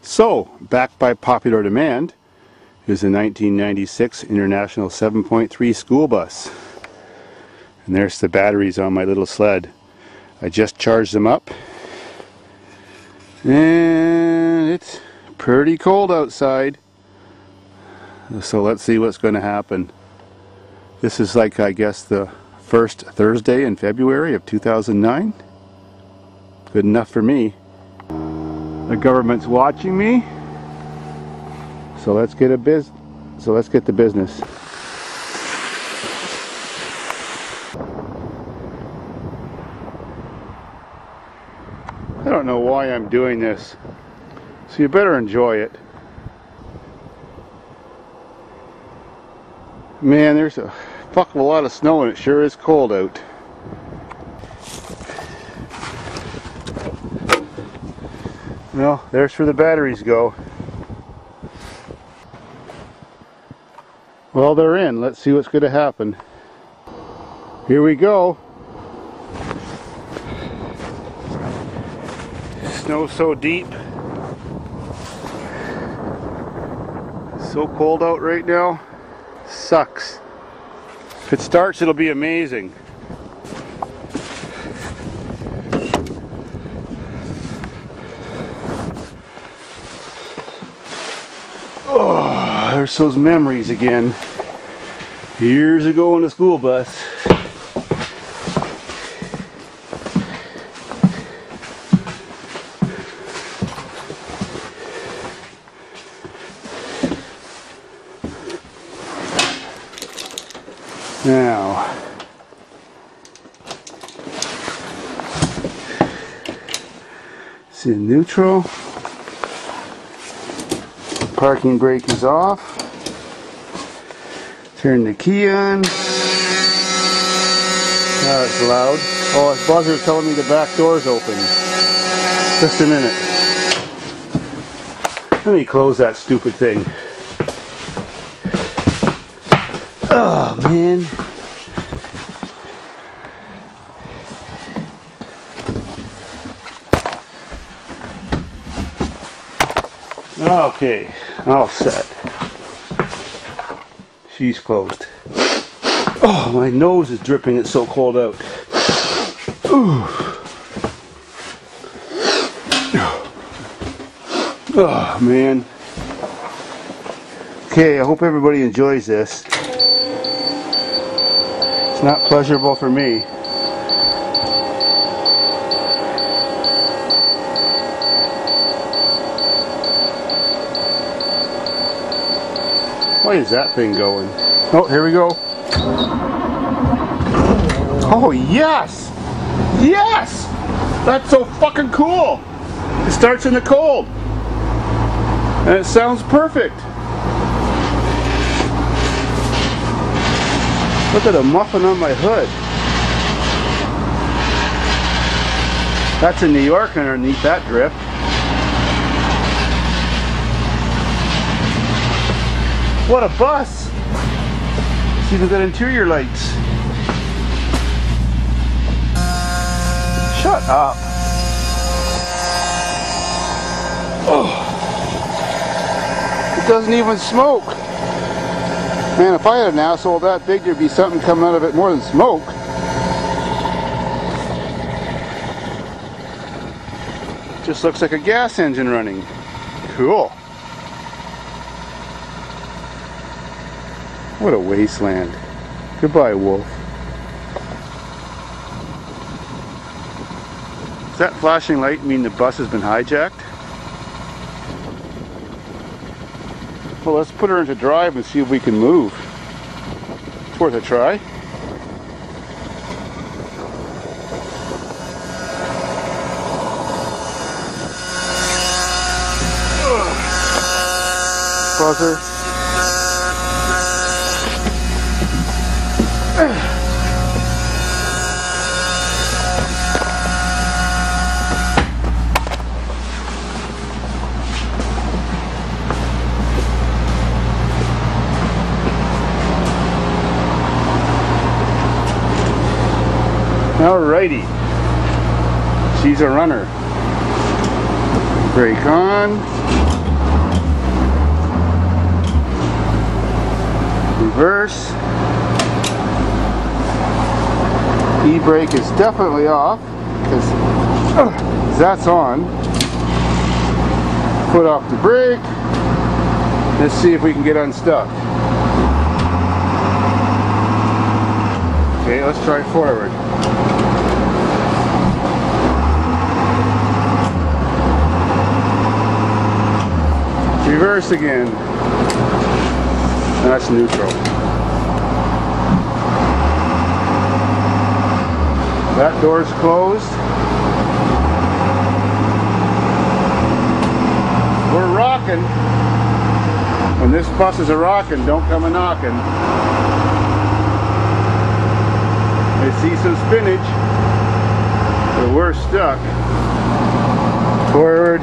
So, backed by popular demand is a 1996 International 7.3 school bus. And there's the batteries on my little sled. I just charged them up. And it's pretty cold outside. So let's see what's going to happen. This is like, I guess, the first Thursday in February of 2009. Good enough for me. The government's watching me. So let's get to business. I don't know why I'm doing this, so you better enjoy it. Man, there's a fuck of a lot of snow and it sure is cold out. Well, there's where the batteries go. Well, they're in. Let's see what's going to happen. Here we go. Snow so deep. So cold out right now. Sucks. If it starts, it'll be amazing. Oh, there's those memories again. Years ago on the school bus. Now, it's in neutral. Parking brake is off. Turn the key on. Now it's loud. Oh, its buzzer's telling me the back door's open. Just a minute. Let me close that stupid thing. Oh, man. Okay, all set. She's closed. Oh, my nose is dripping. It's so cold out. Ooh. Oh, man. Okay, I hope everybody enjoys this. It's not pleasurable for me. Why is that thing going? Oh, here we go. Oh, yes! Yes! That's so fucking cool! It starts in the cold. And it sounds perfect. Look at the muffin on my hood. That's in New York underneath that drift. What a bus! It's even got interior lights. Shut up. Oh. It doesn't even smoke. Man, if I had an asshole that big, there'd be something coming out of it more than smoke. Just looks like a gas engine running. Cool. What a wasteland. Goodbye, wolf. Does that flashing light mean the bus has been hijacked? Well, let's put her into drive and see if we can move. It's worth a try. Buzzer. Alrighty, she's a runner. Brake on. Reverse. E-brake is definitely off because that's on. Foot off the brake. Let's see if we can get unstuck. Okay, let's try forward. Reverse again. That's neutral. That door's closed. We're rocking. When this bus is a rocking, don't come a knocking. I see some spinach, but we're stuck. Forward.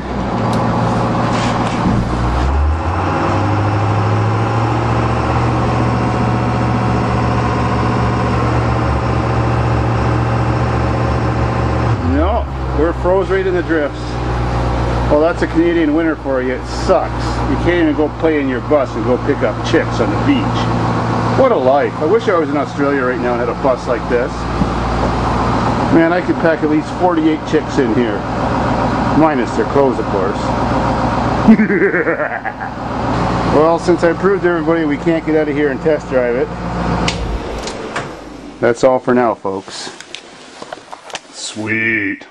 No, we're froze right in the drifts. Well, that's a Canadian winter for you. It sucks. You can't even go play in your bus and go pick up chicks on the beach. What a life. I wish I was in Australia right now and had a bus like this. Man, I could pack at least 48 chicks in here. Minus their clothes, of course. Well, since I proved to everybody we can't get out of here and test drive it, that's all for now, folks. Sweet.